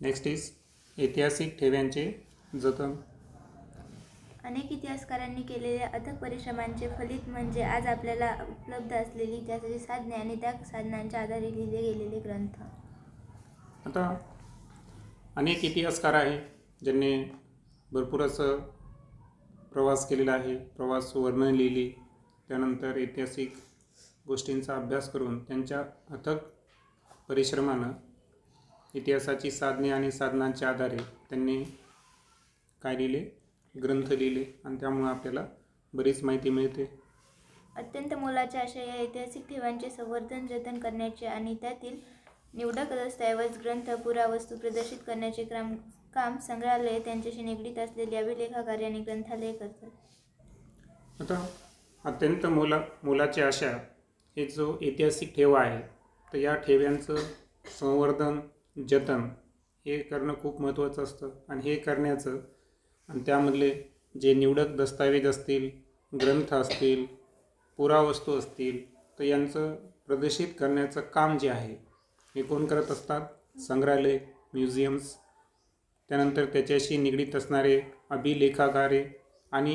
Next is ऐतिहासिक ठेव्यांचे जतन. अनेक इतिहासकारांनी केलेल्या अथक परिश्रमांचे फलित म्हणजे आज आपल्याला उपलब्ध असलेली इतिहासाची साधने आणि त्या साधनांच्या आधारे लिहिले गेलेले ग्रंथ. आता अनेक इतिहासकार आहे ज्यांनी भरपूर असं प्रवास केलेला आहे, प्रवास वर्णन लिहिली, त्यानंतर ऐतिहासिक गोष्टींचा अभ्यास करून त्यांच्या अथक परिश्रमानं इतिहासाची साधने आणि साधनांच्या आधारे त्यांनी काय लिहिले, ग्रंथ लिहिले आणि त्यामुळे आपल्याला बरीच माहिती मिळते. अत्यंत मोलाच्या अशा या ऐतिहासिक ठेवांचे संवर्धन जतन करण्याचे आणि त्यातील निवडक दस्तऐवज ग्रंथ पुरावस्तू प्रदर्शित करण्याचे काम संग्रहालये त्यांच्याशी निगडीत असलेली अभिलेखागारे आणि ग्रंथालये करतात. आता अत्यंत मोलाचे अशा हे जो ऐतिहासिक ठेवा आहे तर या ठेव्यांचं संवर्धन जतन हे करणं खूप महत्त्वाचं असतं आणि हे करण्याचं आणि त्यामधले जे निवडक दस्तऐवज असतील, ग्रंथ असतील, पुरावस्तू असतील तर यांचं प्रदर्शित करण्याचं काम जे आहे हे कोण करत असतात? संग्रहालय, म्युझियम्स, त्यानंतर त्याच्याशी निगडीत असणारे अभिलेखागारे आणि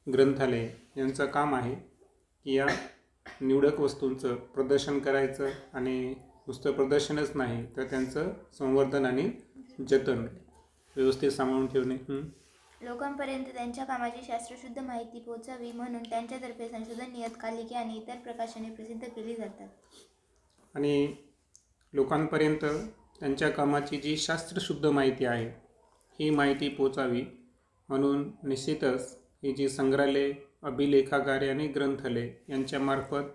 ग्रंथालय यांचं काम आहे की या निवडक वस्तूंचं प्रदर्शन करायचं आणि नुसतं प्रदर्शनच नाही तर त्यांचं संवर्धन आणि जतन व्यवस्थित सांभाळून ठेवणे. लोकांपर्यंत त्यांच्या कामाची शास्त्रशुद्ध माहिती पोहोचावी म्हणून त्यांच्यातर्फे संशोधन नियतकालिके आणि इतर प्रकाशने प्रसिद्ध केली जातात. आणि लोकांपर्यंत त्यांच्या कामाची जी शास्त्रशुद्ध माहिती आहे ही माहिती पोचावी म्हणून निश्चितच ही जी संग्रहालय, अभिलेखागारे आणि ग्रंथालय यांच्यामार्फत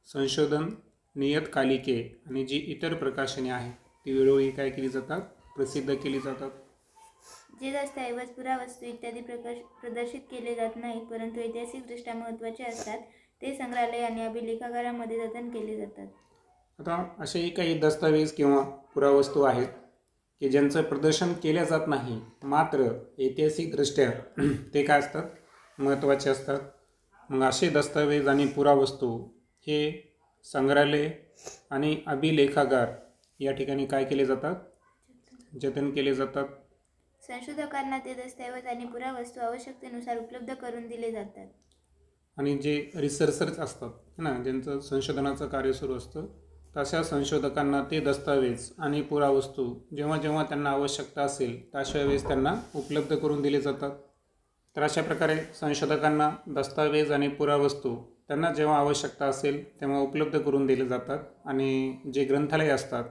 संशोधन नियतकालिके आणि जी इतर प्रकाशने आहेत ती वेळोवेळी काय केली जातात? प्रसिद्ध केली जातात. जे दस्तऐवज, पुरावस्तू इत्यादी प्रदर्शित केले जात नाहीत परंतु ऐतिहासिकदृष्ट्या महत्त्वाचे असतात ते संग्रहालय आणि अभिलेखागारांमध्ये जतन केले जातात. आता असेही काही दस्तऐवज किंवा पुरावस्तू आहेत की ज्यांचं प्रदर्शन केल्या जात नाही मात्र ऐतिहासिकदृष्ट्या ते काय असतात? महत्त्वाचे असतात. मग असे दस्तऐवज आणि पुरावस्तू हे संग्रहालय आणि अभिलेखागार या ठिकाणी काय केले जातात? जतन केले जातात. संशोधकांना ते दस्तऐवज आणि पुरावस्तू आवश्यकतेनुसार उपलब्ध करून दिले जातात. आणि जे रिसर्चर्स असतात ना, ज्यांचं संशोधनाचं कार्य सुरू असतं तशा संशोधकांना ते दस्तऐवज आणि पुरावस्तू जेव्हा जेव्हा त्यांना आवश्यकता असेल तशा वेळेस त्यांना उपलब्ध करून दिले जातात. तर अशा प्रकारे संशोधकांना दस्तऐवज आणि पुरावस्तू त्यांना जेव्हा आवश्यकता असेल तेव्हा उपलब्ध करून दिले जातात. आणि जे ग्रंथालय असतात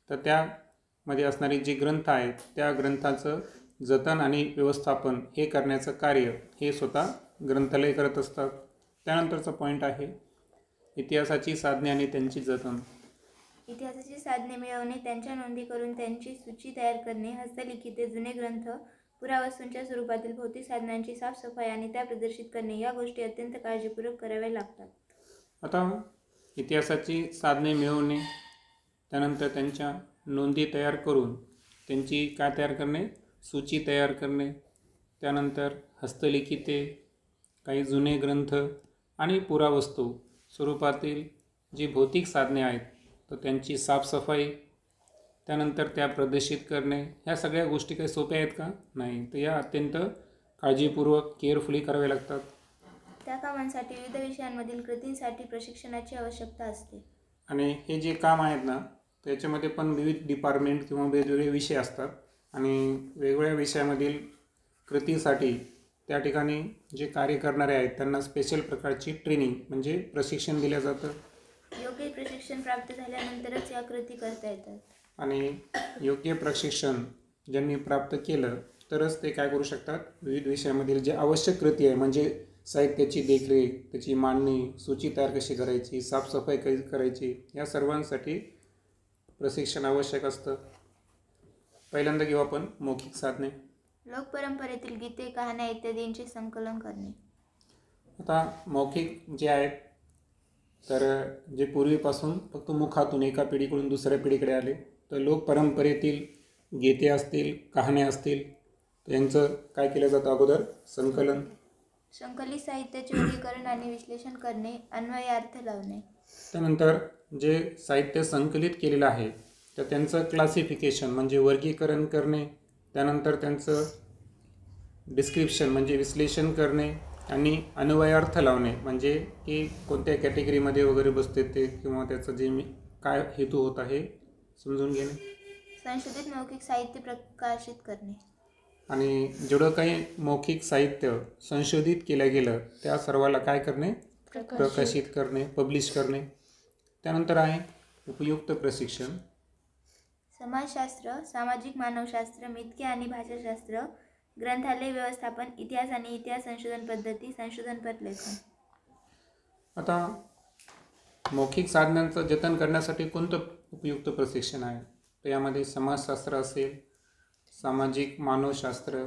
तर त्यामध्ये असणारी जी ग्रंथ आहेत त्या ग्रंथाचं जतन आणि व्यवस्थापन हे करण्याचं कार्य हे स्वतः ग्रंथालय करत असतात. त्यानंतरचा पॉईंट आहे इतिहासाची साधने आणि त्यांची जतन. इतिहासाची साधने मिळवणे, त्यांच्या नोंदी करून त्यांची सूची तयार करणे, हस्तलिखिते, जुने ग्रंथ, पुरावस्तूंच्या स्वरूपातील भौतिक साधनांची साफसफाई आणि त्या प्रदर्शित करणे या गोष्टी अत्यंत काळजीपूर्वक कराव्या लागतात. आता इतिहासाची साधने मिळवणे, त्यानंतर त्यांच्या नोंदी तयार करून त्यांची काय तयार करणे? सूची तयार करणे, त्यानंतर हस्तलिखिते, काही जुने ग्रंथ आणि पुरावस्तू स्वरूपातील जी भौतिक साधने आहेत तर त्यांची साफसफाई, त्यानंतर त्या प्रदर्शित करणे ह्या सगळ्या गोष्टी काही सोप्या आहेत का? नाही. तर या अत्यंत काळजीपूर्वक केअरफुली कराव्या लागतात. त्या कामांसाठी विविध विषयांमधील कृतींसाठी प्रशिक्षणाची आवश्यकता असते. आणि हे जे काम आहेत ना त्याच्यामध्ये पण विविध डिपार्टमेंट किंवा वेगवेगळे विषय असतात आणि वेगवेगळ्या विषयामधील कृतीसाठी त्या ठिकाणी जे कार्य करणारे आहेत त्यांना स्पेशल प्रकारची ट्रेनिंग म्हणजे प्रशिक्षण दिलं जातं. योग्य प्रशिक्षण प्राप्त झाल्यानंतरच या कृती करता येतात. आणि योग्य प्रशिक्षण ज्यांनी प्राप्त केलं तरच ते काय करू शकतात? विविध विषयामधील जे आवश्यक कृती आहे म्हणजे साहित्याची देखरेख, त्याची मांडणी, सूची तयार कशी करायची, साफसफाई कशी करायची या सर्वांसाठी प्रशिक्षण आवश्यक असतं. पहिल्यांदा घेऊ आपण मौखिक साधने. लोकपरंपरेतील गीते, कहाण्या इत्यादींचे संकलन करणे. आता मौखिक जे आहेत तर जे पूर्वीपासून फक्त मुखातून एका पिढीकडून दुसऱ्या पिढीकडे आले तर लोकपरंपरेतील गीते असतील, कहाण्या असतील तर यांचं काय केलं जातं? अगोदर संकलन. संकलित साहित्याचे वर्गीकरण आणि विश्लेषण करणे, अन्वयार्थ लावणे. त्यानंतर जे साहित्य संकलित केलेलं आहे तर त्यांचं क्लासिफिकेशन म्हणजे वर्गीकरण करणे, त्यानंतर त्यांचं डिस्क्रिप्शन म्हणजे विश्लेषण करणे आणि अन्वयार्थ लावणे म्हणजे की कोणत्या कॅटेगरीमध्ये वगैरे बसते ते, किंवा त्याचं जे काय हेतू होता हे समजून घेणे. संशोधित मौखिक साहित्य प्रकाशित करणे. आणि जेवढं काही मौखिक साहित्य संशोधित केलं गेलं त्या सर्वाला काय करणे, प्रकाशित करणे, पब्लिश करणे. त्यानंतर आहे उपयुक्त प्रशिक्षण. समाजशास्त्र, सामाजिक मानवशास्त्र, मितके आणि भाषाशास्त्र, ग्रंथालय व्यवस्थापन, इतिहास आणि इतिहास संशोधन पद्धती, संशोधनपर लेखन. आता मौखिक साधनांचं जतन करण्यासाठी कोणतं उपयुक्त प्रशिक्षण आहे, तर यामध्ये समाजशास्त्र असेल, सामाजिक मानवशास्त्र,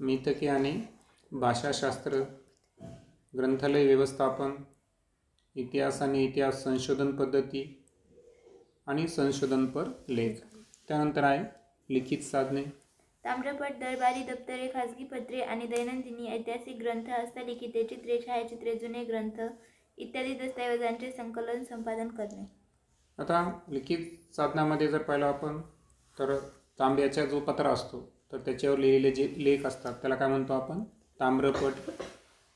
मितके आणि भाषाशास्त्र, ग्रंथालय व्यवस्थापन, इतिहास आणि इतिहास संशोधन पद्धती आणि संशोधनपर लेख. त्यानंतर आहे लिखित साधने. ताम्रपट, दरबारी दप्तरे, खाजगी पत्रे आणि दैनंदिनी, ऐतिहासिक ग्रंथ, हस्तलिखिते, चित्रे, छायाचित्रे, जुने ग्रंथ इत्यादी दस्तऐवजांचे संकलन संपादन करणे. आता लिखित साधनामध्ये जर पाहिलं आपण तर तांब्याचा जो पत्रा असतो तर त्याच्यावर लिहिलेले जे लेख असतात त्याला काय म्हणतो आपण, ताम्रपट.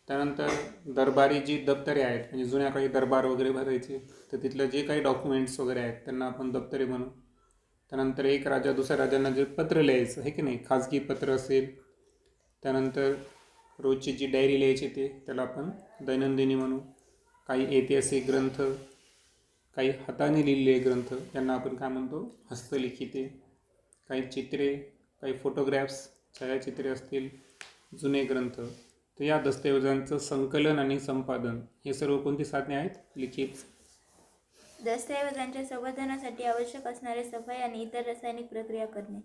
त्यानंतर दरबारी जी दप्तरे आहेत म्हणजे जुन्या काही दरबार वगैरे भरायचे तर तिथलं जे काही डॉक्युमेंट्स वगैरे आहेत त्यांना आपण दप्तरे म्हणू. त्यानंतर एक राजा दुसऱ्या राजांना जे पत्र लिहायचं आहे की नाही, खाजगी पत्र असेल. त्यानंतर रोजची जी डायरी लिहायची ते त्याला आपण दैनंदिनी म्हणू. काही ऐतिहासिक ग्रंथ, काही हाताने लिहिलेले ग्रंथ त्यांना आपण काय म्हणतो, हस्तलिखिते. काही चित्रे, काही फोटोग्राफ्स, छायाचित्रे असतील, जुने ग्रंथ. तर या दस्तऐवजांचं संकलन आणि संपादन हे सर्व कोणती साधने आहेत, लिखित. दस्तऐवजांच्या संवर्धनासाठी आवश्यक असणारे सफाई आणि इतर रासायनिक प्रक्रिया करणे.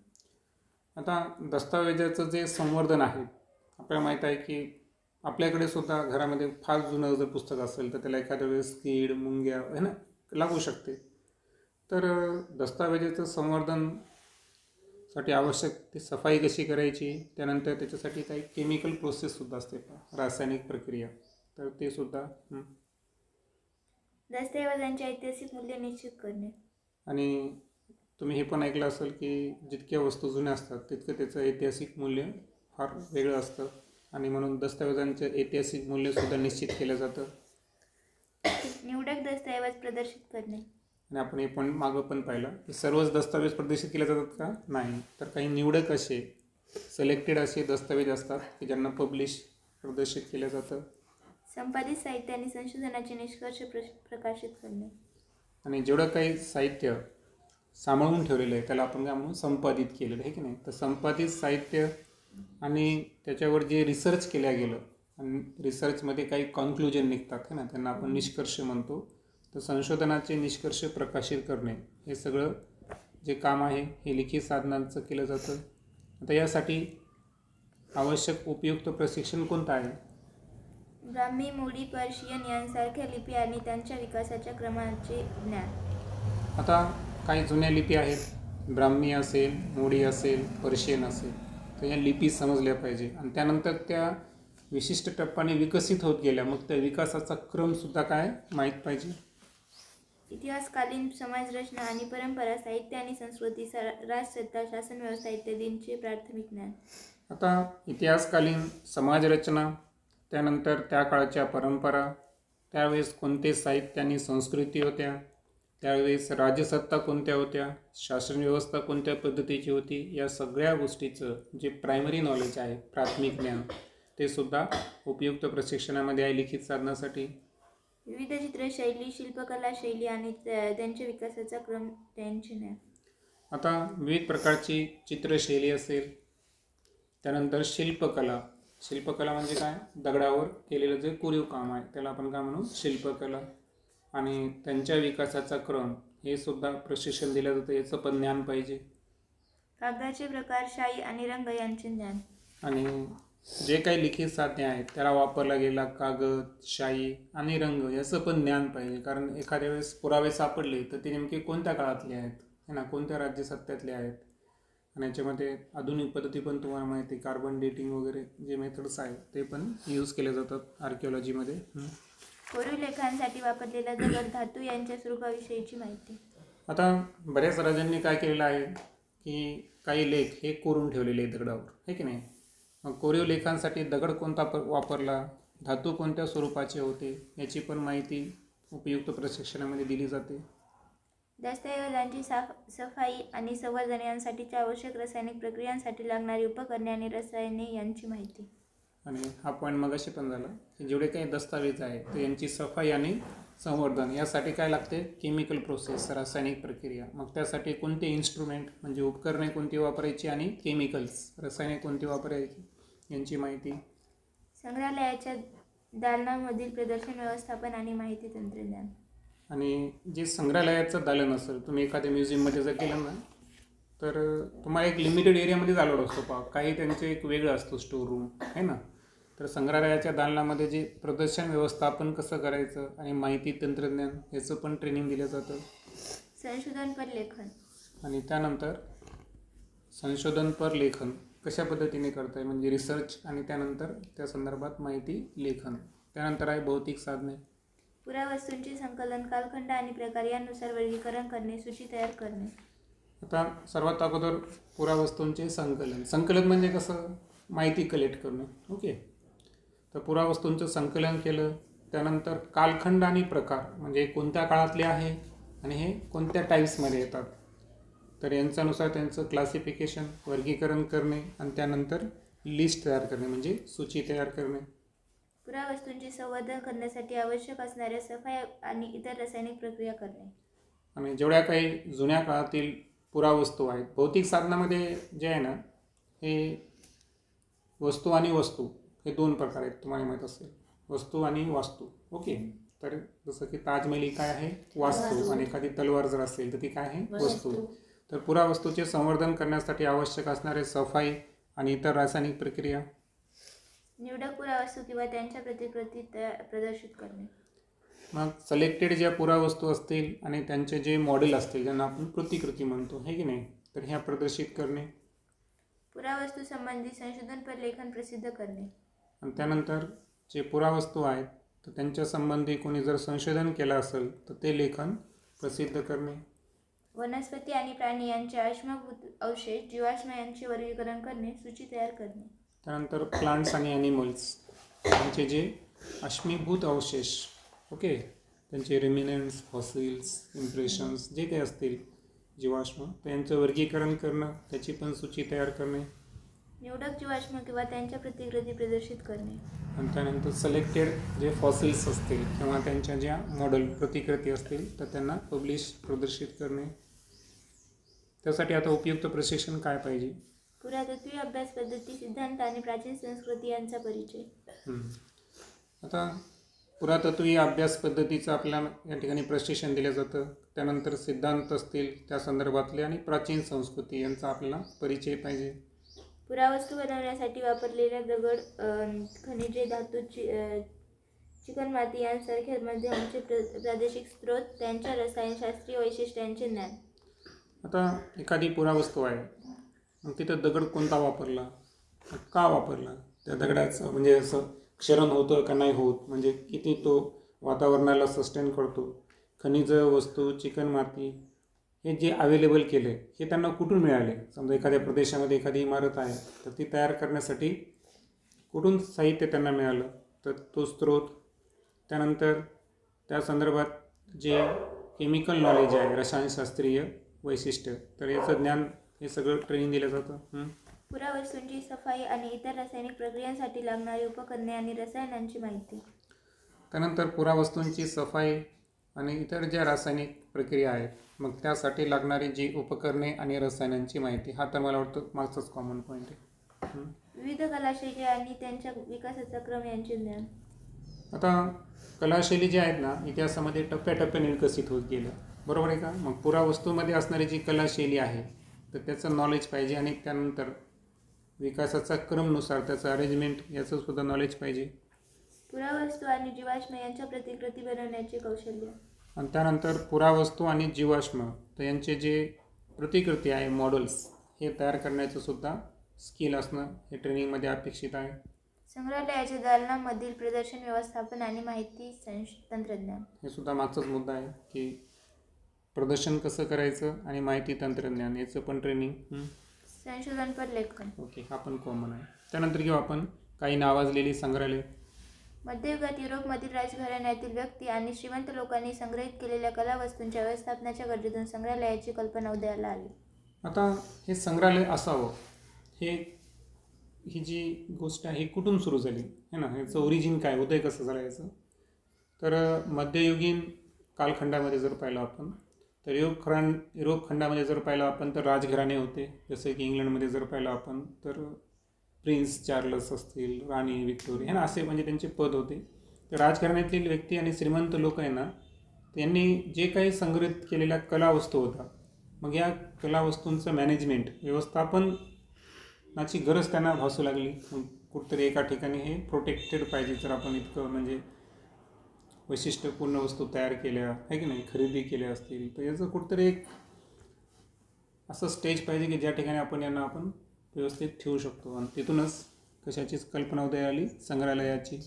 आता दस्तऐवजाचं जे संवर्धन आहे, आपल्याला माहीत आहे की आपल्याकडे सुद्धा घरामध्ये फार जुनं जर पुस्तक असेल तर त्याला एखाद्या वेळेस कीड, मुंग्या है ना लागू शकते. तर दस्तऐवजाचं संवर्धन साठी आवश्यक ती सफाई कशी करायची, त्यानंतर त्याच्यासाठी काही केमिकल प्रोसेससुद्धा असते, रासायनिक प्रक्रिया, तर ते सुद्धा. दस्तऐवजांचे ऐतिहासिक मूल्य निश्चित करणे. आणि तुम्ही हे पण ऐकलं असेल की जितक्या वस्तू जुन्या असतात तितकं त्याचं ऐतिहासिक मूल्य फार वेगळं असतं आणि म्हणून दस्तऐवजांचं ऐतिहासिक मूल्यसुद्धा निश्चित केलं जातं. निवडक दस्तऐवज प्रदर्शित करणे. आणि आपण हे पण मागं पण पाहिलं की सर्वच दस्तऐवज प्रदर्शित केले जातात का, नाही, तर काही निवडक असे सिलेक्टेड असे दस्तऐवज असतात की ज्यांना पब्लिश प्रदर्शित केलं जातं. संपादित साहित्य आणि संशोधनाचे निष्कर्ष प्रकाशित करणे. आणि जेवढं काही साहित्य सांभाळून ठेवलेलं आहे त्याला आपण काय म्हणून, संपादित केलेलं आहे की नाही. तर संपादित साहित्य आणि त्याच्यावर जे रिसर्च केलं गेलं आणि रिसर्चमध्ये काही कॉन्क्लुजन निघतात है ना, त्यांना आपण निष्कर्ष म्हणतो. तर संशोधनाचे निष्कर्ष प्रकाशित करणे हे सगळं जे काम आहे हे लिखित साधनांचं केलं जातं. आता यासाठी आवश्यक उपयुक्त प्रशिक्षण कोणतं आहे, ब्राह्मी, मोडी, पर्शियन यांसारख्या लिपी आणि त्यांच्या विकासाच्या क्रमाचे ज्ञान. आता काही जुन्या लिपी आहेत, ब्राह्मी असेल, मोडी असेल, पर्शियन असेल, तर या लिपी समजल्या पाहिजे आणि त्यानंतर त्या विशिष्ट टप्प्याने विकसित होत गेल्या, मग त्या विकासाचा क्रमसुद्धा काय माहीत पाहिजे. इतिहासकालीन समाजरचना आणि परंपरा, साहित्य आणि संस्कृती, राजसत्ता, शासन व्यवस्था इत्यादींचे प्राथमिक ज्ञान. आता इतिहासकालीन समाजरचना, त्यानंतर त्या काळच्या परंपरा, त्यावेळेस कोणते साहित्य आणि संस्कृती होत्या, त्यावेळेस राजसत्ता कोणत्या होत्या, शासन व्यवस्था कोणत्या पद्धतीची होती, या सगळ्या गोष्टीचं जे प्रायमरी नॉलेज आहे, प्राथमिक ज्ञान, ते सुद्धा उपयुक्त प्रशिक्षणामध्ये आहे लिखित साधनासाठी. विविध चित्रशैली, शिल्पकला शैली आणि त्यांच्या विकासाचा क्रम त्यांचे ज्ञान. आता विविध प्रकारची चित्रशैली असेल, त्यानंतर शिल्पकला. शिल्पकला म्हणजे काय, दगडावर केलेलं जे कोरीव काम आहे त्याला आपण काय म्हणू, शिल्पकला. आणि त्यांच्या विकासाचा क्रम हे सुद्धा प्रशिक्षण दिलं जातं, याचं पण ज्ञान पाहिजे. कागदाचे प्रकार, शाई आणि रंग यांचे ज्ञान. आणि जे काही लिखित साधने आहेत त्याला वापरला गेला कागद, शाई आणि रंग याचं पण ज्ञान पाहिजे. कारण एखाद्या वेळेस पुरावे सापडले तर ते नेमके कोणत्या काळातले आहेत है ना, कोणत्या राज्यसत्तेतले आहेत. आणि याच्यामध्ये आधुनिक पद्धती पण तुम्हाला माहिती आहे, कार्बन डेटिंग वगैरे जे मेथड्स आहेत ते पण यूज केले जातात आर्किओलॉजीमध्ये. कोरीव लेखांसाठी वापरलेला दगड, धातू यांच्या स्वरूपाविषयीची माहिती. आता बऱ्याच राजांनी काय केलेलं आहे की काही लेख हे कोरून ठेवलेले आहेत दगडावर, आहे की नाही. मग कोरीव लेखांसाठी दगड कोणता वापरला, धातू कोणत्या स्वरूपाचे होते याची पण माहिती उपयुक्त प्रशिक्षणामध्ये दिली जाते. दस्तऐवजांची सफाई आणि संवर्धन यांसाठीच्या आवश्यक रासायनिक प्रक्रियांसाठी लागणारी उपकरणे आणि रसायने यांची माहिती. आणि हा पॉईंट मगाशी पण झाला की जेवढे काही दस्तावेज आहे तर यांची सफाई आणि संवर्धन यासाठी काय लागते, केमिकल प्रोसेस, रासायनिक प्रक्रिया. मग त्यासाठी कोणते इन्स्ट्रुमेंट म्हणजे उपकरणे कोणती वापरायची आणि केमिकल्स रसायने कोणती वापरायची यांची माहिती. संग्रहालयाच्या दालनामधील प्रदर्शन व्यवस्थापन आणि माहिती तंत्रज्ञान. आणि जे संग्रहालयाचं दालन असेल, तुम्ही एखाद्या म्युझियममध्ये जर केलं ना तर तुम्हाला एक लिमिटेड एरियामध्ये अलाउड असतो पहा, काही त्यांचं एक वेगळं असतो स्टोर रूम, आहे ना. तर संग्रहालयाच्या दालनामध्ये जे प्रदर्शन व्यवस्थापन कसं करायचं आणि माहिती तंत्रज्ञान याचं पण ट्रेनिंग दिलं जातं. संशोधनपर लेखन. आणि त्यानंतर संशोधनपर लेखन कशा पद्धतीने करता येईल म्हणजे रिसर्च, आणि त्यानंतर त्या संदर्भात माहिती लेखन. त्यानंतर आहे भौतिक साधने. पुरावस्तूंचे संकलन, कालखंड आणि प्रकार यानुसार वर्गीकरण करणे, सूची तयार करणे. आता सर्वात अगोदर पुरावस्तूंचे संकलन म्हणजे कसं, माहिती कलेक्ट करणं. ओके, तर पुरावस्तूंचं संकलन केलं. त्यानंतर कालखंड आणि प्रकार म्हणजे कोणत्या काळातले आहे आणि हे कोणत्या टाईप्समध्ये येतात, तर यांच्यानुसार त्यांचं क्लासिफिकेशन, वर्गीकरण करणे आणि त्यानंतर लिस्ट तयार करणे म्हणजे सूची तयार करणे. पुरावस्तूंचे संवर्धन करण्यासाठी आवश्यक असणाऱ्या सफाई आणि इतर रासायनिक प्रक्रिया करणे. आणि जेवढ्या काही जुन्या काळातील पुरावस्तू आहेत, भौतिक साधनामध्ये जे आहे ना, हे वस्तू आणि वस्तू हे दोन प्रकार आहेत, तुम्हाला माहीत असेल, वस्तू आणि वास्तू. ओके, तर जसं की ताजमहल काय आहे, वास्तू, आणि एखादी तलवार जर असेल तर ती काय आहे, वस्तू. तर पुरावस्तूचे संवर्धन करण्यासाठी आवश्यक असणारे सफाई आणि इतर रासायनिक प्रक्रिया. निवडक पुरावस्तू किंवा त्यांच्या प्रतिकृती प्रदर्शित करणे. मग सिलेक्टेड ज्या पुरावस्तू असतील आणि त्यांचे जे मॉडेल असतील ज्यांना आपण प्रतिकृती म्हणतो, हे की नाही, तर ह्या प्रदर्शित करणे. पुरावस्तू संबंधी संशोधनपर लेखन प्रसिद्ध करणे. आणि त्यानंतर जे पुरावस्तू आहेत तर त्यांच्या संबंधी कोणी जर संशोधन केलं असेल तर ते लेखन प्रसिद्ध करणे. वनस्पती आणि प्राणी यांचे अश्मभूत अवशेष, जीवाश्म यांचे वर्गीकरण करणे, सूची तयार करणे. त्यानंतर प्लांट्स आणि ॲनिमल्स यांचे जे अश्मीभूत अवशेष, ओके, त्यांचे रिमिनंट्स, फॉसिल्स, इम्प्रेशन्स जे काही असतील जीवाश्म, त्यांचं वर्गीकरण करणं, त्याची पण सूची तयार करणे. निवडक जीवाश्म किंवा त्यांच्या प्रतिकृती प्रदर्शित करणे. आणि त्यानंतर सिलेक्टेड जे फॉसिल्स असतील किंवा त्यांच्या ज्या मॉडेल प्रतिकृती असतील तर त्यांना प्रदर्शित करणे. त्यासाठी आता उपयुक्त प्रशिक्षण काय पाहिजे, पुरातत्वीय अभ्यास पद्धती, सिद्धांत आणि प्राचीन संस्कृती यांचा परिचय. आता पुरातत्वीय अभ्यास पद्धतीचं आपल्याला या ठिकाणी प्रशिक्षण दिलं जातं. त्यानंतर सिद्धांत असतील त्या संदर्भातले आणि प्राचीन संस्कृती यांचा आपल्याला परिचय पाहिजे. पुरावस्तू बनवण्यासाठी वापरलेल्या दगड, खनिजे, धातू, चिकणमाती यांसारख्या माध्यमांचे प्रादेशिक स्रोत, त्यांच्या रसायनशास्त्रीय वैशिष्ट्यांचे ज्ञान. आता एखादी पुरावस्तू आहे, मग तिथं दगड कोणता वापरला, का वापरला, त्या दगडाचं म्हणजे असं क्षरण होतं का नाही होत, म्हणजे किती तो वातावरणाला सस्टेन करतो, खनिज वस्तू, चिकणमाती हे जे अवेलेबल केले हे त्यांना कुठून मिळाले. समजा एखाद्या प्रदेशामध्ये एखादी इमारत आहे तर ती तयार करण्यासाठी कुठून साहित्य त्यांना मिळालं, तर तो स्रोत. त्यानंतर त्या संदर्भात जे केमिकल नॉलेज आहे, रसायनशास्त्रीय वैशिष्ट्य, तर याचं ज्ञान हे सगळं ट्रेनिंग दिलं जातं. पुरावस्तूंची सफाई आणि इतर रासायनिक प्रक्रियांसाठी लागणारी उपकरणे आणि रसायनांची माहिती. त्यानंतर पुरावस्तूंची सफाई आणि इतर ज्या रासायनिक प्रक्रिया आहेत, मग त्यासाठी लागणारी जी उपकरणे आणि रसायनांची माहिती. हा तर मला वाटतं मागचाच कॉमन पॉईंट आहे. विविध कलाशैली आणि त्यांच्या विकासाचा क्रम यांचे ज्ञान. आता कलाशैली ज्या आहेत ना, इतिहासामध्ये टप्प्याटप्प्याने विकसित होत गेलं, बरोबर आहे का. मग पुरावस्तूमध्ये असणारी जी कलाशैली आहे तर त्याचं नॉलेज पाहिजे, आणि त्यानंतर विकासाचा क्रमनुसार त्याचं अरेंजमेंट याचं सुद्धा नॉलेज पाहिजे. पुरावस्तू आणि जीवाश्म यांच्या प्रतिकृती बनवण्याचे कौशल्य. आणि त्यानंतर पुरावस्तू आणि जीवाश्म तर यांचे जे प्रतिकृती आहे, मॉडेल्स, हे तयार करण्याचं सुद्धा स्किल असणं हे ट्रेनिंगमध्ये अपेक्षित आहे. संग्रहालयाच्या दालनामधील प्रदर्शन व्यवस्थापन आणि माहिती तंत्रज्ञान. हे सुद्धा मागचाच मुद्दा आहे की प्रदर्शन कसं करायचं आणि माहिती तंत्रज्ञान याचं पण ट्रेनिंग. संशोधनपर लेखन. ओके, हा पण कॉमन आहे. त्यानंतर घेऊ आपण काही नावाजलेली संग्रहालय. मध्ययुगात युरोपमधील राजघराण्यातील व्यक्ती आणि श्रीमंत लोकांनी संग्रहित केलेल्या कलावस्तूंच्या व्यवस्थापनाच्या गरजेतून संग्रहालयाची कल्पना उदयाला आली. आता हे संग्रहालय असावं, ही जी गोष्ट आहे कुठून सुरू झाली है ना, याचं ओरिजिन काय, उदय कसं झालं याचं. तर मध्ययुगीन कालखंडामध्ये जर पाहिलं आपण तर युरोप खंडामध्ये जर पाहिलं आपण तर राजघराणे होते. जसं की इंग्लंडमध्ये जर पाहिलं आपण तर प्रिन्स चार्लस असतील, राणी व्हिक्टोरिया, हे ना, असे म्हणजे त्यांचे पद होते. तर राजघराण्यातील व्यक्ती आणि श्रीमंत लोक आहे ना, त्यांनी जे काही संग्रहित केलेल्या कलावस्तू होता, मग या कलावस्तूंचं मॅनेजमेंट, व्यवस्थापनाची गरज त्यांना भासू लागली. मग कुठंतरी एका ठिकाणी हे प्रोटेक्टेड पाहिजे. जर आपण इतकं म्हणजे वैशिष्ट्यपूर्ण वस्तू तयार केल्या आहे की नाही, खरेदी केल्या असतील, तर याचं कुठंतरी एक असं स्टेज पाहिजे की ज्या ठिकाणी आपण यांना आपण व्यवस्थित ठेवू शकतो. आणि तिथूनच कशाचीच कल्पना उदय आली, संग्रहालयाची.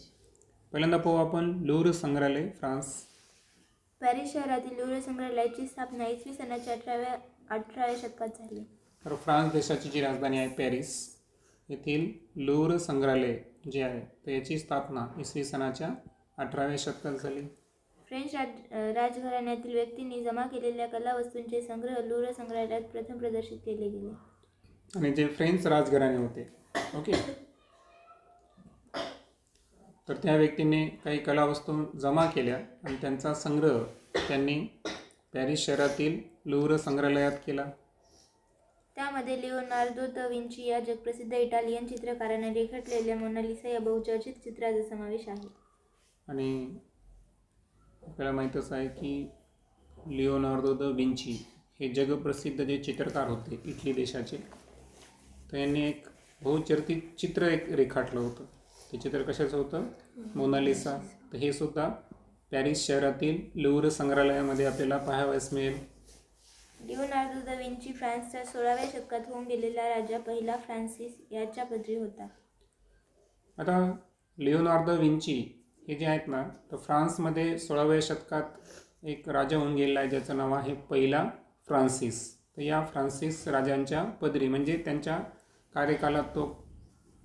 पहिल्यांदा पाहू आपण लुव्र संग्रहालय, फ्रान्स. पॅरिस शहरातील लुव्र संग्रहालयाची स्थापना इसवी सनाच्या 18व्या शतकात झाली. तर फ्रान्स देशाची जी राजधानी आहे पॅरिस येथील लुव्र संग्रहालय जे आहे तर याची स्थापना इसवी सनाच्या 18व्या शतकात झाली. फ्रेंच राजघराण्यातील व्यक्तींनी जमा केलेल्या कलावस्तूंचे संग्रह लुव्र संग्रहालयात प्रथम प्रदर्शित केले गेले. आणि जे फ्रेंच राजघराणे होते, ओके, तर त्या व्यक्तींनी काही कलावस्तू जमा केल्या आणि त्यांचा संग्रह त्यांनी पॅरिस शहरातील लुव्र संग्रहालयात केला. त्यामध्ये लिओनार्दो द विंची या जगप्रसिद्ध इटालियन चित्रकाराने रेखाटलेल्या मोनालिसा या बहुचर्चित चित्राचा समावेश आहे. आणि आपल्याला माहीतच आहे की लिओनार्दो द विंची हे जगप्रसिद्ध जे चित्रकार होते इटली देशाचे, तर यांनी एक बहुचर्चित चित्र रेखाटलं होतं. ते चित्र कशाचं होतं? मोनालिसा. तर हे सुद्धा पॅरिस शहरातील लुव्र संग्रहालयामध्ये आपल्याला पाहावयास मिळेल. लिओनार्दो द विंची फ्रान्सच्या 16व्या शतकात होऊन गेलेला राजा पहिला फ्रान्सिस याच्या पदरी होता. आता लिओनार्दो विंची हे जे आहेत ना, तर फ्रान्समध्ये 16व्या शतकात एक राजा होऊन गेलेला आहे ज्याचं नाव आहे पहिला फ्रान्सिस. तर या फ्रान्सिस राजांच्या पदरी म्हणजे त्यांच्या कार्यकालात तो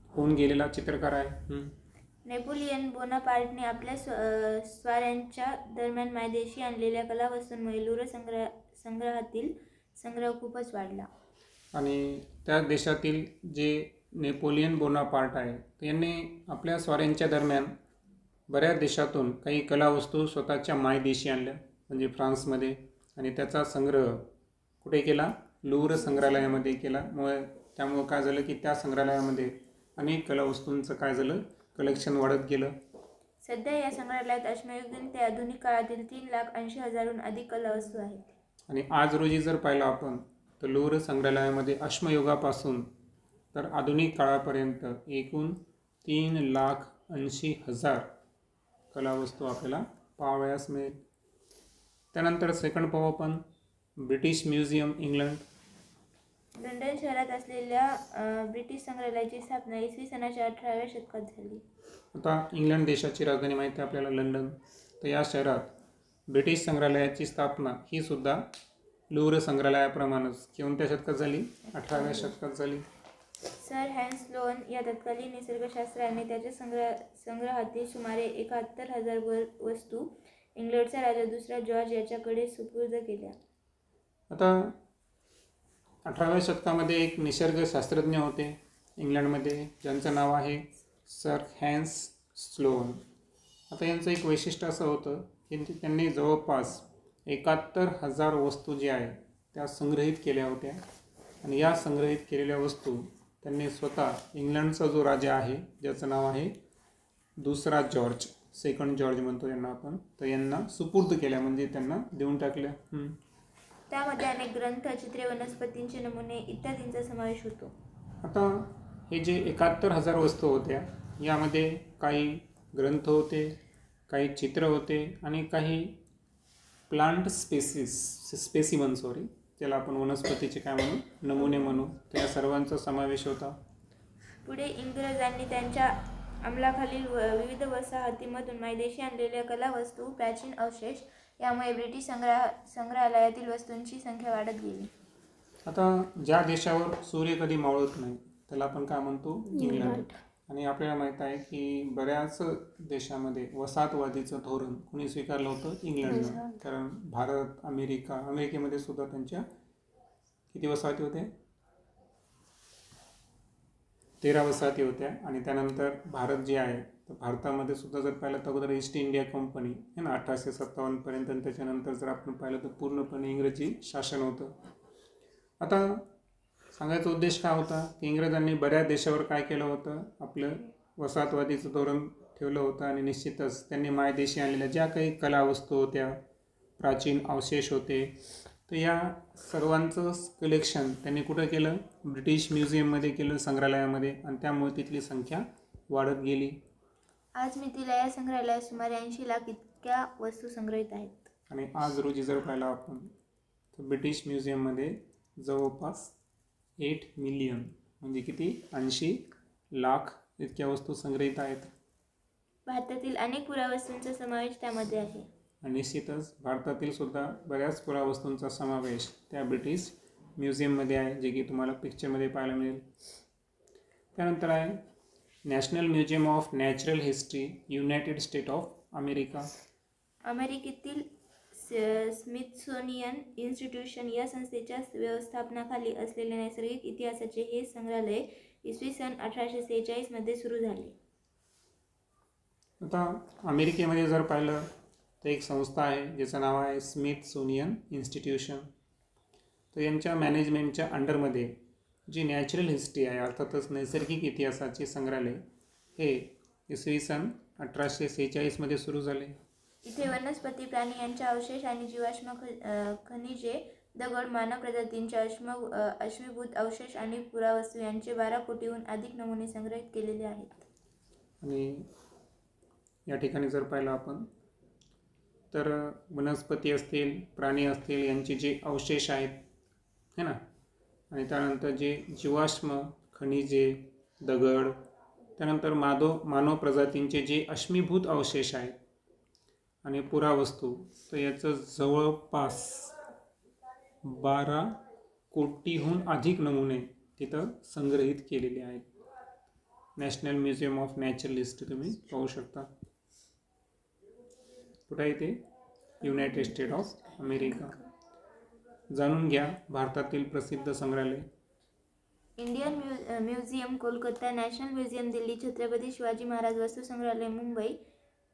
होऊन गेलेला चित्रकार आहे. नेपोलियन बोनापार्टने आपल्या स्वाऱ्यांच्या दरम्यान मायदेशी आणलेल्या कलावस्तूंमुळे लुव्र संग्रहातील संग्रह खूपच वाढला. आणि त्या देशातील जे नेपोलियन बोनापार्ट आहे तर यांनी आपल्या स्वाऱ्यांच्या दरम्यान बऱ्याच देशातून काही कलावस्तू स्वतःच्या मायदेशी आणल्या म्हणजे फ्रान्समध्ये, आणि त्याचा संग्रह कुठे केला? लुव्र संग्रहालयामध्ये केला. त्यामुळे काय झालं की त्या संग्रहालयामध्ये अनेक कलावस्तूंचं काय झालं, कलेक्शन वाढत गेलं. सध्या या संग्रहालयात अश्मयुगीन ते आधुनिक काळातील 3,80,000हून अधिक कलावस्तू आहेत. आणि आज रोजी जर पाहिलं आपण तर लुव्र संग्रहालयामध्ये अश्मयुगापासून तर आधुनिक काळापर्यंत एकूण 3,80,000 कलावस्तू आपल्याला पाहावयास मिळेल. त्यानंतर सेकंड पाहू आपण ब्रिटिश म्युझियम, इंग्लंड. लंडन शहरात असलेल्या ब्रिटिश संग्रहालयाची स्थापना इसवी सनाच्या 18व्या शतकात झाली. आता इंग्लंड देशाची राजधानी माहिती आहे आपल्याला लंडन. तर या शहरात ब्रिटिश संग्रहालयाची स्थापना ही सुद्धा लुव्र संग्रहालयाप्रमाणेच कोणत्या शतकात झाली? 18व्या शतकात झाली. सर हॅन्स स्लोन या तत्कालीन निसर्गशास्त्राने त्याच्या संग्रहातील सुमारे 71,000 वस्तू इंग्लंडचा राजा दुसरा जॉर्ज याच्याकडे सुपूर्द केल्या. आता 18व्या शतकामध्ये एक निसर्गशास्त्रज्ञ होते इंग्लंडमध्ये ज्यांचं नाव आहे सर हॅन्स स्लोन. आता यांचं एक वैशिष्ट्य असं होतं की त्यांनी जवळपास 71,000 वस्तू ज्या आहेत त्या संग्रहित केल्या होत्या. आणि या संग्रहित केलेल्या वस्तू त्यांनी स्वतः इंग्लंडचा जो राजा आहे ज्याचं नाव आहे दुसरा जॉर्ज, सेकंड जॉर्ज म्हणतो यांना आपण, तर यांना सुपूर्द केल्या म्हणजे त्यांना देऊन टाकल्या. त्यामध्ये अनेक ग्रंथ, चित्रे, वनस्पतींचे नमुने इत्यादींचा समावेश होतो. आता हे जे 71,000 वस्तू होत्या यामध्ये काही ग्रंथ होते, काही चित्र होते आणि काही प्लांट स्पेसिमन त्याला आपण वनस्पतीचे काय म्हणू, नमुने म्हणू, तर या सर्वांचा समावेश होता. पुढे इंग्रजांनी त्यांच्या अंमलाखालील विविध वसाहतीमधून मायदेशी आणलेल्या कलावस्तू, प्राचीन अवशेष, यामुळे ब्रिटिश संग्रहालयातील वस्तूंची संख्या वाढत गेली. आता ज्या देशावर सूर्य कधी मावळत नाही त्याला आपण काय म्हणतो? इंग्लंड. आणि आपल्याला माहीत आहे की बऱ्याच देशामध्ये वसाहतवादीचं धोरण कुणी स्वीकारलं होतं? इंग्लंडनं. कारण भारत, अमेरिकेमध्ये सुद्धा त्यांच्या किती वसाहती होत्या? 13 वसाहती होत्या. आणि त्यानंतर भारत जे आहे तर भारतामध्ये सुद्धा जर पाहिलं तर अगोदर ईस्ट इंडिया कंपनी आहे ना 1857 पर्यंत, आणि त्याच्यानंतर जर आपण पाहिलं तर पूर्णपणे इंग्रजी शासन होतं. आता सांगायचा उद्देश काय होता की इंग्रजांनी बऱ्याच देशावर काय केलं होतं? आपलं वसाहतवादीचं धोरण ठेवलं होतं. आणि निश्चितच त्यांनी मायदेशी आणलेल्या ज्या काही कलावस्तू होत्या, प्राचीन अवशेष होते, तर या सर्वांचं कलेक्शन त्यांनी कुठं केलं? ब्रिटिश म्युझियममध्ये केलं, संग्रहालयामध्ये. आणि त्यामुळे तिथली संख्या वाढत गेली. आज मितीला या संग्रहालयात सुमारे 80 लाख इतक्या वस्तू संग्रहित आहेत. आणि आज रोजी जर पाहिलं आपण तर ब्रिटिश म्युझियममध्ये जवळपास 8 मिलियन म्हणजे किती? 80 लाख इतक्या वस्तू संग्रहित आहेत. भारतातील अनेक पुरावस्तूंचा समावेश त्यामध्ये आहे. आणि निश्चितच भारतातील सुद्धा बऱ्याच पुरावस्तूंचा समावेश त्या ब्रिटिश म्युझियममध्ये आहे, जे की तुम्हाला पिक्चरमध्ये पाहायला मिळेल. त्यानंतर आहे national museum of natural history, United State of America. अमेरिकेतील स्मिथसोनियन इन्स्टिट्यूशन या संस्थेच्या व्यवस्थापनाखाली असलेले नैसर्गिक इतिहासाचे हे संग्रहालय इसवी सन 1846 मध्ये सुरू झाले. आता अमेरिकेमध्ये जर पाहिलं तर एक संस्था आहे ज्याचं नाव आहे स्मिथसोनियन इन्स्टिट्यूशन. तर यांच्या मॅनेजमेंटच्या अंडरमध्ये जी नॅचरल हिस्ट्री आहे, अर्थातच नैसर्गिक इतिहासाचे संग्रहालय, हे इसवी सन 1846 मध्ये सुरू झाले. इथे वनस्पती, प्राणी यांचे अवशेष आणि जीवाश्म खनिजे, दगड, मानव प्रजातींचे अश्मीभूत अवशेष आणि पुरावस्तू यांचे 12 कोटीहून अधिक नमुने संग्रहित केलेले आहेत. आणि या ठिकाणी जर पाहिलं आपण तर वनस्पती असतील, प्राणी असतील, यांचे जे अवशेष आहेत है ना, आणि त्यानंतर जे जीवाश्म खनिजे, दगड, त्यानंतर मानव प्रजातींचे जे अश्मीभूत अवशेष आहेत आणि पुरावस्तू, तर याचं जवळपास 12 कोटीहून अधिक नमुने तिथं संग्रहित केलेले आहेत. National museum of natural history तुम्ही पाहू शकता. कुठे आहे ते? United State of America. जाणून घ्या भारतातील प्रसिद्ध संग्रहालय. Indian museum Kolkata, national museum Delhi, Chhatrapati Shivaji Maharaj Vastu Sangrahalaya Mumbai,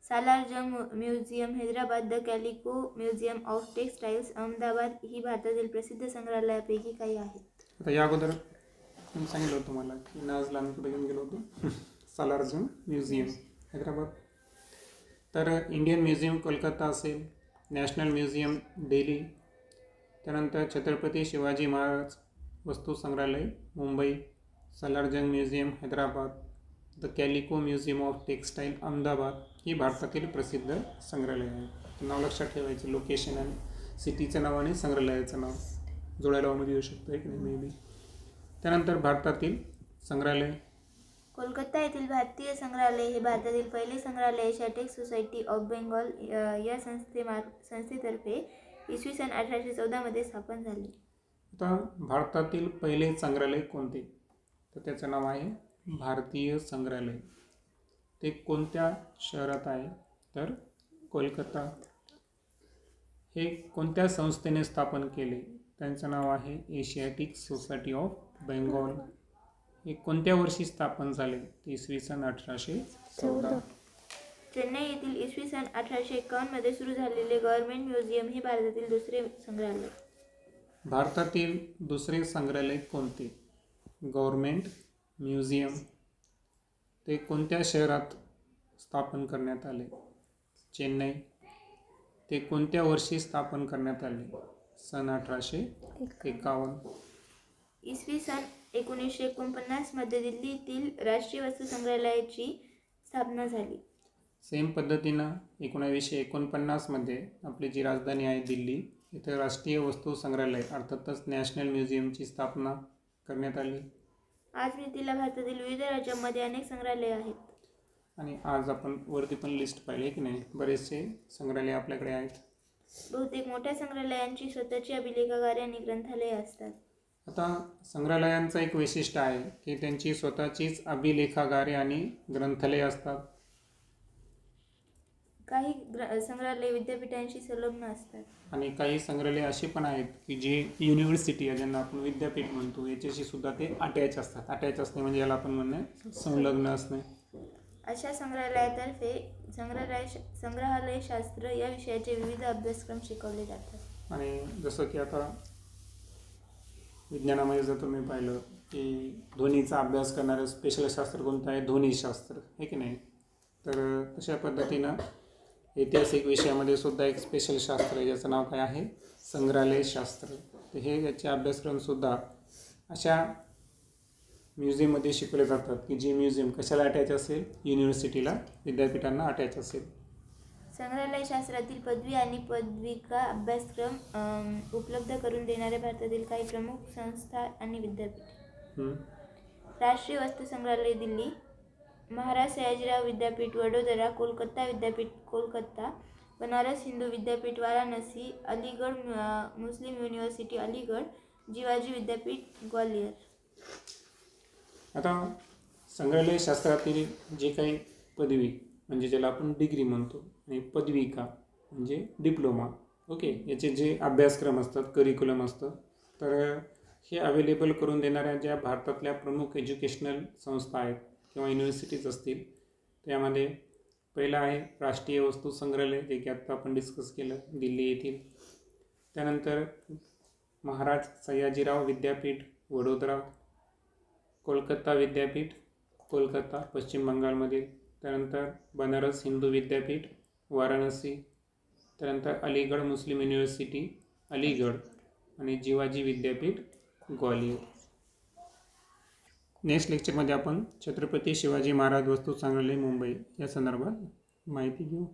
Salarjung museum Hyderabad, the calico museum of textiles Ahmedabad ही भारतातील प्रसिद्ध संग्रहालयापैकी काही आहेत. आता या अगोदर मी सांगितलं होतं तुम्हाला की नाजला आम्ही कुठे घेऊन गेलो होतो? सालारजंग म्युझियम हैदराबाद. तर इंडियन म्युझियम कोलकाता असेल, नॅशनल म्युझियम दिल्ली, त्यानंतर Chhatrapati Shivaji Maharaj Vastu Sangrahalaya Mumbai, Salarjung museum Hyderabad, the calico museum of textile Ahmedabad ही भारतातील प्रसिद्ध संग्रहालय आहे. नाव लक्षात ठेवायचं, लोकेशन आणि सिटीचं नाव आणि संग्रहालयाचं नाव जोडायला मध्ये येऊ शकतं की नाही मे बी. त्यानंतर भारतातील संग्रहालय. कोलकाता येथील भारतीय संग्रहालय हे भारतातील पहिले संग्रहालय एशियाटिक सोसायटी ऑफ बेंगॉल या संस्थेतर्फे इसवी सन 1814 मध्ये स्थापन झाले. आता भारतातील पहिले संग्रहालय कोणते? तर त्याचं नाव आहे भारतीय संग्रहालय. ते कोणत्या शहरात आहे? तर कोलकाता. हे कोणत्या संस्थेने स्थापन केले? त्यांचं नाव आहे एशियाटिक सोसायटी ऑफ बेंगॉल. हे कोणत्या वर्षी स्थापन झाले? इसवी सन 1814. चेन्नई येथील इसवी सन 1851 मध्ये सुरू झालेले गव्हर्नमेंट म्युझियम हे भारतातील दुसरे संग्रहालय. भारतातील दुसरे संग्रहालय कोणते? Government museum. ते कोणत्या शहरात स्थापन करण्यात आले? चेन्नई. ते कोणत्या वर्षी स्थापन करण्यात आले? सन 1851. इसवी सन 1949 मध्ये दिल्लीतील राष्ट्रीय वस्तू संग्रहालयाची स्थापना झाली. सेम पद्धतीनं 1949 मध्ये आपली जी राजधानी आहे दिल्ली, इथं राष्ट्रीय वस्तू संग्रहालय अर्थातच नॅशनल म्युझियमची स्थापना करण्यात आली. आज मितीला भारतातील विविध राज्यांमध्ये अनेक संग्रहालय आहेत. आणि आज आपण वरती पण लिस्ट पाहिली की नाही, बरेचसे संग्रहालय आपल्याकडे आहेत. बहुतेक मोठ्या संग्रहालयांची स्वतःची अभिलेखागारे आणि ग्रंथालये असतात. आता संग्रहालयांचं एक वैशिष्ट्य आहे की त्यांची स्वतःचीच अभिलेखागारे आणि ग्रंथालये असतात. काही संग्रहालये विद्यापीठांशी संलग्न असतात आणि काही संग्रहालय असे पण आहेत की जे युनिव्हर्सिटी आहे, ज्यांना आपण विद्यापीठ म्हणतो, याच्याशी सुद्धा ते अटॅच असतात. अटॅच असणे म्हणजे याला आपण म्हणणे संलग्न असणे. अशा संग्रहालयातर्फे संग्रहालयशास्त्र या विषयाचे विविध अभ्यासक्रम शिकवले जातात. आणि जसं की आता विज्ञानामध्ये जर तुम्ही पाहिलं की ध्वनीचा अभ्यास करणारं स्पेशल शास्त्र कोणतं आहे? ध्वनीशास्त्र, आहे की नाही? तर तशा पद्धतीनं ऐतिहासिक विषयामध्ये सुद्धा एक स्पेशल शास्त्र आहे ज्याचं नाव काय आहे? संग्रहालयशास्त्र. तर हे याचे अभ्यासक्रमसुद्धा अशा म्युझियममध्ये शिकवले जातात की जी म्युझियम कशाला अटॅच असेल? युनिव्हर्सिटीला, विद्यापीठांना अटॅच असेल. संग्रहालयशास्त्रातील पदवी आणि पदविका अभ्यासक्रम उपलब्ध करून देणाऱ्या भारतातील काही प्रमुख संस्था आणि विद्यापीठ: राष्ट्रीय वस्तू संग्रहालय दिल्ली, महाराज सयाजीराव विद्यापीठ वडोदरा, कोलकाता विद्यापीठ कोलकाता, बनारस हिंदू विद्यापीठ वाराणसी, अलीगढ़ मुस्लिम युनिव्हर्सिटी अलीगढ़, जिवाजी विद्यापीठ ग्वालियर. आता संग्रहालयशास्त्रातील जे काही पदवी म्हणजे ज्याला आपण डिग्री म्हणतो आणि पदविका म्हणजे डिप्लोमा, ओके, याचे जे अभ्यासक्रम असतात, करिक्युलम असतं, तर हे अवेलेबल करून देणाऱ्या ज्या भारतातल्या प्रमुख एज्युकेशनल संस्था आहेत किंवा युनिव्हर्सिटीज असतील, त्यामध्ये पहिलं आहे राष्ट्रीय वस्तू संग्रहालय, जे की आत्ता आपण डिस्कस केलं, दिल्ली येथील. त्यानंतर महाराज सयाजीराव विद्यापीठ वडोदरा, कोलकाता विद्यापीठ कोलकाता पश्चिम बंगालमधील. त्यानंतर बनारस हिंदू विद्यापीठ वाराणसी. त्यानंतर अलीगढ मुस्लिम युनिव्हर्सिटी अलीगढ आणि जिवाजी विद्यापीठ ग्वालियर. नेक्स्ट लेक्चरमध्ये आपण छत्रपती शिवाजी महाराज वस्तू संग्रहालय मुंबई या संदर्भात माहिती घेऊ.